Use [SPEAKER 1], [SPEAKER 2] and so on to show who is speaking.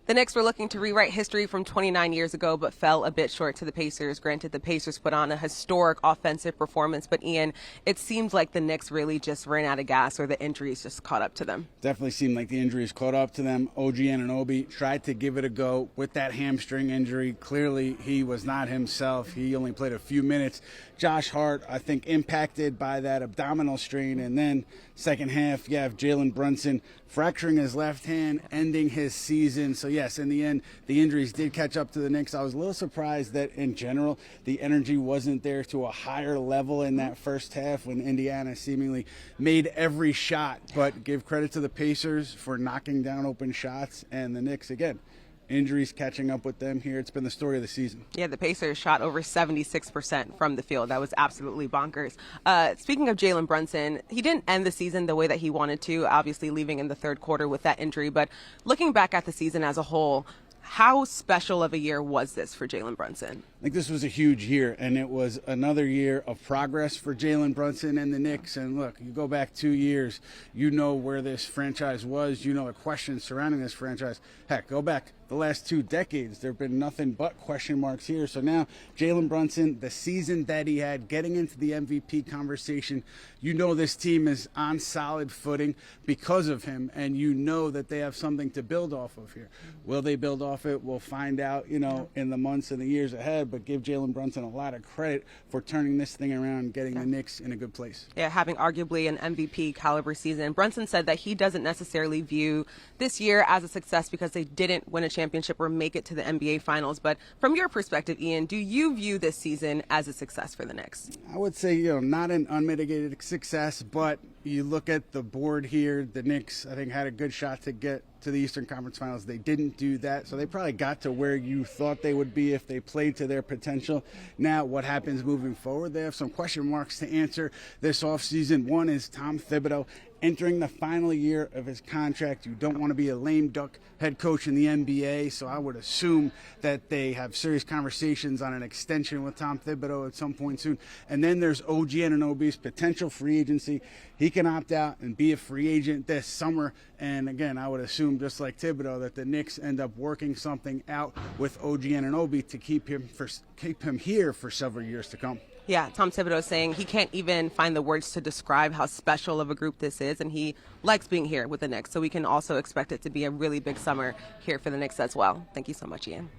[SPEAKER 1] The Knicks were looking to rewrite history from 29 years ago, but fell a bit short to the Pacers. Granted, the Pacers put on a historic offensive performance, but Ian, it seems like the Knicks really just ran out of gas, or the injuries just caught up to them.
[SPEAKER 2] Definitely seemed like the injuries caught up to them. OG Anunoby tried to give it a go with that hamstring injury. Clearly, he was not himself. He only played a few minutes. Josh Hart, I think, impacted by that abdominal strain. And then second half, you have Jalen Brunson fracturing his left hand, ending his season. So, yes, in the end, the injuries did catch up to the Knicks. I was a little surprised that, in general, the energy wasn't there to a higher level in that first half when Indiana seemingly made every shot. But give credit to the Pacers for knocking down open shots, and the Knicks, again, injuries catching up with them here. It's been the story of the season.
[SPEAKER 1] Yeah, the Pacers shot over 76% from the field. That was absolutely bonkers. Speaking of Jalen Brunson, he didn't end the season the way that he wanted to, obviously leaving in the third quarter with that injury. But looking back at the season as a whole, how special of a year was this for Jalen Brunson?
[SPEAKER 2] I think this was a huge year, and it was another year of progress for Jalen Brunson and the Knicks. And look, you go back 2 years, you know where this franchise was, you know the questions surrounding this franchise. Heck, go back the last 2 decades, there have been nothing but question marks here. So now Jalen Brunson, the season that he had, getting into the MVP conversation, you know this team is on solid footing because of him, and you know that they have something to build off of here. Will they build off it? We'll find out, in the months and the years ahead, but give Jalen Brunson a lot of credit for turning this thing around and getting the Knicks in a good place.
[SPEAKER 1] Yeah, having arguably an MVP caliber season. Brunson said that he doesn't necessarily view this year as a success because they didn't win a championship or make it to the NBA Finals. But from your perspective, Ian, do you view this season as a success for the Knicks?
[SPEAKER 2] I would say, not an unmitigated success, but you look at the board here, the Knicks, I think, had a good shot to get to the Eastern Conference Finals. They didn't do that, so they probably got to where you thought they would be if they played to their potential. Now, what happens moving forward? They have some question marks to answer this offseason. One is Tom Thibodeau entering the final year of his contract. You don't want to be a lame duck head coach in the NBA, so I would assume that they have serious conversations on an extension with Tom Thibodeau at some point soon. And then there's OG Anunoby's potential free agency. He can opt out and be a free agent this summer. And again, I would assume, just like Thibodeau, that the Knicks end up working something out with OG Anunoby to keep him here for several years to come.
[SPEAKER 1] Yeah, Tom Thibodeau saying he can't even find the words to describe how special of a group this is, and he likes being here with the Knicks. So we can also expect it to be a really big summer here for the Knicks as well. Thank you so much, Ian.